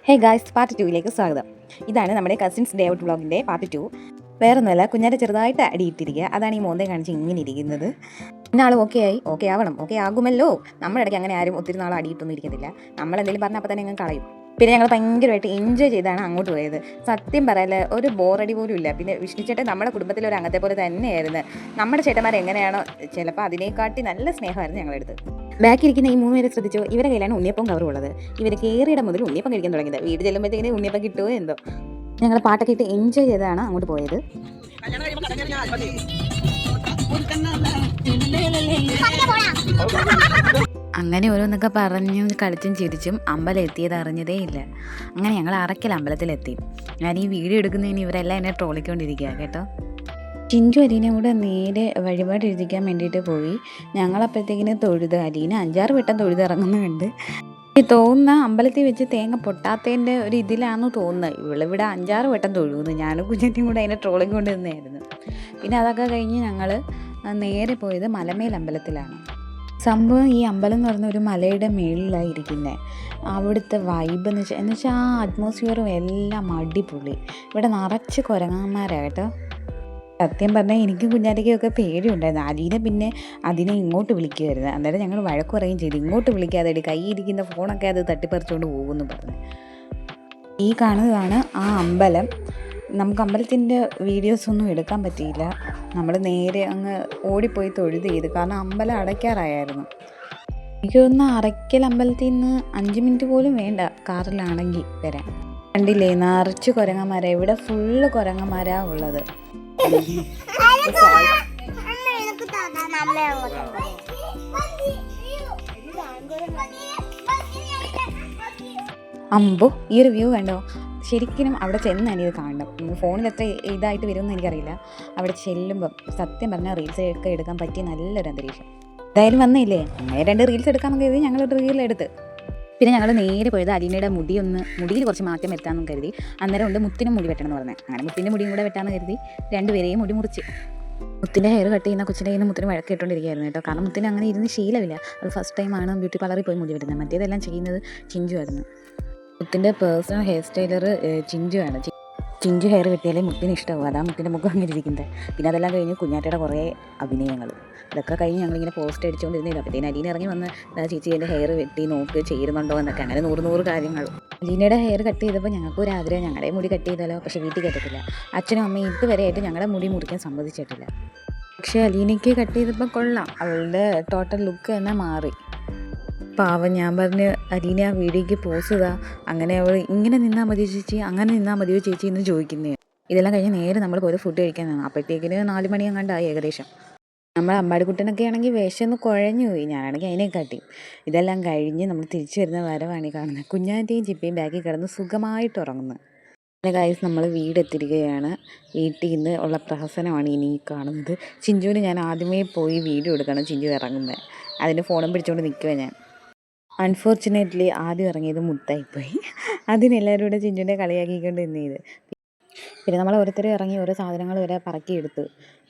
Hey guys, part 2യിലേക്ക് സ്വാഗതം. ഇതാണ് നമ്മുടെ കസിൻസ് ഡേ ഔട്ട് വ്ളോഗിൻ്റെ പാർട്ട് 2. വേറൊന്നുമല്ല, കുഞ്ഞാൻ്റെ ചെറുതായിട്ട് അടിയിട്ടിരിക്കുക. അതാണ് ഈ മോന്തേ കാണിച്ച് ഇങ്ങനെ ഇരിക്കുന്നത്. പിന്നെ ആൾ ഓക്കെ ആവണം, ഓക്കെ ആകുമല്ലോ. നമ്മുടെ ഇടയ്ക്ക് അങ്ങനെ ആരും ഒത്തിരി നാൾ അടിയിട്ടൊന്നും ഇരിക്കത്തില്ല. നമ്മളെന്തെങ്കിലും പറഞ്ഞാൽ അപ്പോൾ തന്നെ അങ്ങ് കളയും. പിന്നെ ഞങ്ങൾ ഭയങ്കരമായിട്ട് എൻജോയ് ചെയ്താണ് അങ്ങോട്ട് പോയത്. സത്യം പറയാല് ഒരു ബോറടി പോലും ഇല്ല. പിന്നെ വിഷ്ണുചേട്ടൻ നമ്മുടെ കുടുംബത്തിലെ ഒരു അംഗത്തെ പോലെ തന്നെയായിരുന്നു. നമ്മുടെ ചേട്ടന്മാർ എങ്ങനെയാണോ ചിലപ്പോൾ അതിനെക്കാട്ടി നല്ല സ്നേഹമായിരുന്നു ഞങ്ങളെടുത്ത്. ബാക്കിരിക്കുന്ന ഈ 3 പേരെ ശ്രദ്ധിച്ചോ, ഇവരെ കയ്യിലാണ് ഉണ്ണിയപ്പം കവറും ഉള്ളത്. ഇവർ കയറിയിടം മുതൽ ഉണ്ണിയപ്പം കഴിക്കാൻ തുടങ്ങിയത്. വീട് ചെല്ലുമ്പോഴത്തേക്കിന് ഉണ്ണിയപ്പം കിട്ടുമോ എന്തോ. ഞങ്ങൾ പാട്ടൊക്കെ ഇട്ട് എൻജോയ് ചെയ്താണ് അങ്ങോട്ട് പോയത്. അങ്ങനെ ഓരോന്നൊക്കെ പറഞ്ഞും കളിച്ചും ചിരിച്ചും അമ്പലം എത്തിയത് അറിഞ്ഞതേ ഇല്ല. അങ്ങനെ ഞങ്ങൾ അറക്കൽ അമ്പലത്തിലെത്തി. ഞാൻ ഈ വീഡിയോ എടുക്കുന്നതിന് ഇവരെല്ലാം എന്നെ ട്രോളിക്കൊണ്ടിരിക്കുക കേട്ടോ. ചിഞ്ചു അലീനെ കൂടെ നേരെ വഴിപാട് എഴുതിക്കാൻ വേണ്ടിയിട്ട് പോയി. ഞങ്ങളപ്പോഴത്തേക്കിന് തൊഴുത് അലീന 5-6 വട്ടം തൊഴുതിറങ്ങുന്നുണ്ട്. ഈ തോന്നുന്ന അമ്പലത്തിൽ വെച്ച് തേങ്ങ പൊട്ടാത്തതിൻ്റെ ഒരു ഇതിലാണെന്ന് തോന്നുന്നത്. ഇവളിവിടെ 5-6 വട്ടം തൊഴുന്നു. ഞാനും കുഞ്ഞിൻ്റെയും കൂടെ അതിനെ ട്രോളിങ് കൊണ്ടുവന്നായിരുന്നു. പിന്നെ അതൊക്കെ കഴിഞ്ഞ് ഞങ്ങൾ നേരെ പോയത് മലമേൽ അമ്പലത്തിലാണ്. സംഭവം ഈ അമ്പലം എന്ന് പറഞ്ഞ ഒരു മലയുടെ മേളിലാണ് ഇരിക്കുന്നത്. അവിടുത്തെ വൈബ് എന്ന് വെച്ചാൽ ആ അറ്റ്മോസ്ഫിയറും എല്ലാം അടിപൊളി. ഇവിടെ നിറച്ച് കുരങ്ങന്മാരാണ് കേട്ടോ. സത്യം പറഞ്ഞാൽ എനിക്കും കുഞ്ഞാറ്റയ്ക്കൊക്കെ പേടിയുണ്ടായിരുന്നു. അലീനെ പിന്നെ അതിനെ ഇങ്ങോട്ട് വിളിക്കുമായിരുന്നു. അന്നേരം ഞങ്ങൾ വഴക്ക് പറയുകയും ചെയ്തു, ഇങ്ങോട്ട് വിളിക്കാതെ കയ്യിരിക്കുന്ന ഫോണൊക്കെ അത് തട്ടിപ്പറിച്ചുകൊണ്ട് പോകുമെന്ന് പറഞ്ഞു. ഈ കാണുന്നതാണ് ആ അമ്പലം. നമുക്ക് അമ്പലത്തിൻ്റെ വീഡിയോസൊന്നും എടുക്കാൻ പറ്റിയില്ല. നമ്മൾ നേരെ അങ്ങ് ഓടിപ്പോയി തൊഴുത് ചെയ്ത്, കാരണം അമ്പലം അടയ്ക്കാറായിരുന്നു. എനിക്ക് തോന്നുന്നു അറയ്ക്കൽ അമ്പലത്തിൽ നിന്ന് 5 മിനിറ്റ് പോലും വേണ്ട കാറിലാണെങ്കിൽ വരാൻ. കണ്ടില്ലേ, നിറച്ച് കുരങ്ങന്മാരാണ്. ഇവിടെ ഫുള്ള് കുരങ്ങന്മാരാണ് ഉള്ളത്. അമ്പോ, ഈ ഒരു വ്യൂ കണ്ടോ? ശരിക്കും അവിടെ ചെന്നാണ് ഇത് കാണണം. ഫോണിൽ എത്ര ഇതായിട്ട് വരുമെന്ന് എനിക്കറിയില്ല. അവിടെ ചെല്ലുമ്പം സത്യം പറഞ്ഞാൽ റീൽസ് ഒക്കെ എടുക്കാൻ പറ്റിയ നല്ലൊരു അന്തരീക്ഷം. എന്തായാലും വന്നില്ലേ, അങ്ങനെ 2 റീൽസ് എടുക്കാമെന്ന് കരുതി ഞങ്ങളൊരു റീലെടുത്ത്. പിന്നെ ഞങ്ങൾ നേരെ പോയത് അലീനയുടെ മുടിയിൽ കുറച്ച് മാറ്റം വരുത്താമെന്ന് കരുതി. അന്നേരം ഉണ്ട് മുത്തിനും മുടി വെട്ടണം എന്ന് പറഞ്ഞത്. അങ്ങനെ മുത്തിൻ്റെ മുടിയും കൂടെ വെട്ടാമെന്ന് കരുതി 2 പേരെയും മുടി മുറിച്ച്. മുത്തിൻ്റെ ഹെയർ കട്ട് ചെയ്യുന്ന കൊച്ചിൻ്റെ കയ്യിൽ നിന്ന് മുത്തിന് വഴക്ക് ഇട്ടുകൊണ്ടിരിക്കുകയായിരുന്നു കേട്ടോ. കാരണം മുത്തിന് അങ്ങനെ ഇരുന്ന് ശീലമില്ല. അത് ഫസ്റ്റ് ടൈമാണ് ബ്യൂട്ടി പാർലറിൽ പോയി മുടി വെട്ടുന്നത്. മറ്റേതെല്ലാം ചെയ്യുന്നത് ചിഞ്ചു ആയിരുന്നു. മുത്തിൻ്റെ പേഴ്സണൽ ഹെയർ സ്റ്റൈലർ ചിഞ്ചു ആണ്. ചിഞ്ചു ഹെയർ വെട്ടിയാലേ മുത്തിന് ഇഷ്ടമാവും. അതാണ് മുത്തിൻ്റെ മുഖം അങ്ങനെ ഇരിക്കുന്നത്. പിന്നെ അതെല്ലാം കഴിഞ്ഞ് കുഞ്ഞാറ്റയുടെ കുറേ അഭിനയങ്ങൾ. ഇതൊക്കെ കഴിഞ്ഞ് ഞങ്ങളിങ്ങനെ പോസ്റ്റ് അടിച്ചുകൊണ്ടിരുന്നില്ല. അപ്പോഴത്തേന് അലീന ഇറങ്ങി വന്ന് ചേച്ചി എൻ്റെ ഹെയർ വെട്ടി നോക്ക് ചേരുന്നുണ്ടോ എന്നൊക്കെ. അങ്ങനെ 100 കാര്യങ്ങൾ. അലീനയുടെ ഹെയർ കട്ട് ചെയ്തപ്പോൾ ഞങ്ങൾക്കൊരു ആഗ്രഹം, ഞങ്ങളുടെ മുടി കട്ട് ചെയ്താലോ. പക്ഷേ വീട്ടിൽ കയറ്റത്തില്ല. അച്ഛനും അമ്മയും ഇതുവരെയായിട്ട് ഞങ്ങളുടെ മുടി മുറിക്കാൻ സമ്മതിച്ചിട്ടില്ല. പക്ഷേ അലീനയ്ക്ക് കട്ട് ചെയ്തപ്പോൾ കൊള്ളാം. അവളുടെ ടോട്ടൽ ലുക്ക് തന്നെ മാറി. പാവം, ഞാൻ പറഞ്ഞ് അലീന ആ വീഡിയോയ്ക്ക് പോസ് ചെയ്താൽ അങ്ങനെ അവൾ ഇങ്ങനെ നിന്നാൽ മതിയോ ചേച്ചി, അങ്ങനെ നിന്നാൽ മതിയോ ചേച്ചി എന്ന് ചോദിക്കുന്നേ. ഇതെല്ലാം കഴിഞ്ഞ് നേരെ നമ്മൾ പോയത് ഫുഡ് കഴിക്കാനാണ്. അപ്പോഴത്തേക്കിന് 4 മണി അങ്ങാണ്ടായി ഏകദേശം. നമ്മൾ അമ്പാടിക്കുട്ടനൊക്കെ ആണെങ്കിൽ വിശന്ന് കുഴഞ്ഞു പോയി. ഞാനാണെങ്കിൽ അതിനെ കാട്ടി. ഇതെല്ലാം കഴിഞ്ഞ് നമ്മൾ തിരിച്ചു വരുന്ന വരവാണ് ഈ കാണുന്നത്. കുഞ്ഞാൻ്റെയും ചിപ്പയും ബാഗിൽ കിടന്ന് സുഖമായിട്ട് ഉറങ്ങുന്നു. പിന്നെ ഗൈസ്, നമ്മൾ വീടെത്തിരിക്കുകയാണ്. വീട്ടിൽ നിന്ന് ഉള്ള പ്രഹസനമാണ് ഇനി ഈ കാണുന്നത്. ചിഞ്ചുവിന് ഞാൻ ആദ്യമേ പോയി വീഡിയോ എടുക്കണം, ചിഞ്ചു ഇറങ്ങുന്നത്. അതിൻ്റെ ഫോണും പിടിച്ചുകൊണ്ട് നിൽക്കുക ഞാൻ. അൺഫോർച്ചുനേറ്റ്ലി ആദ്യം ഇറങ്ങിയത് മുത്തായിപ്പോയി. അതിനെല്ലാവരും കൂടെ ചിഞ്ചുവിനെ കളിയാക്കിക്കൊണ്ട് നിന്നത്. പിന്നെ നമ്മൾ ഓരോരുത്തരും ഇറങ്ങി ഓരോ സാധനങ്ങൾ വരെ പറക്കിയെടുത്ത്.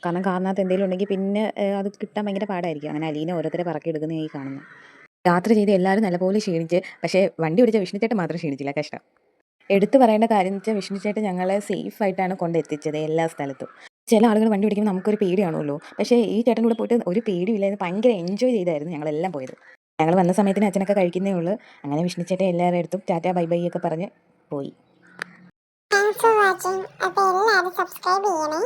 കാരണം കാറിനകത്ത് എന്തെങ്കിലും ഉണ്ടെങ്കിൽ പിന്നെ അത് കിട്ടാൻ ഭയങ്കര പാടായിരിക്കും. അങ്ങനെ അലീന ഓരോരുത്തരെ പറക്കിയെടുക്കുന്ന ഈ കാണുന്നത്. യാത്ര ചെയ്ത് എല്ലാവരും നല്ലപോലെ ക്ഷീണിച്ച്, പക്ഷേ വണ്ടി ഓടിച്ച വിഷ്ണുചേട്ടൻ മാത്രം ക്ഷീണിച്ചില്ല. കഷ്ടം. എടുത്തു പറയേണ്ട കാര്യം എന്ന് വെച്ചാൽ വിഷ്ണുചേട്ടൻ ഞങ്ങളെ സേഫായിട്ടാണ് കൊണ്ടെത്തിച്ചത് എല്ലാ സ്ഥലത്തും. ചില ആളുകൾ വണ്ടി ഓടിക്കുമ്പോൾ നമുക്കൊരു പേടിയാണല്ലോ. പക്ഷേ ഈ ചേട്ടൻ്റെ കൂടെ പോയിട്ട് ഒരു പേടിയില്ലായിരുന്നു. ഭയങ്കര എൻജോയ് ചെയ്തായിരുന്നു ഞങ്ങളെല്ലാം പോയത്. ഞങ്ങൾ വന്ന സമയത്തിന് അച്ഛനൊക്കെ കഴിക്കുന്നേ ഉള്ളൂ. അങ്ങനെ വിഷ്ണുചേട്ടൻ എല്ലാവരുടെ അടുത്തും ടാറ്റാ ബൈ ബൈ ഒക്കെ പറഞ്ഞ് പോയി. Thanks for watching. അപ്പോൾ എല്ലാവരും സബ്സ്ക്രൈബ് ചെയ്യണേ.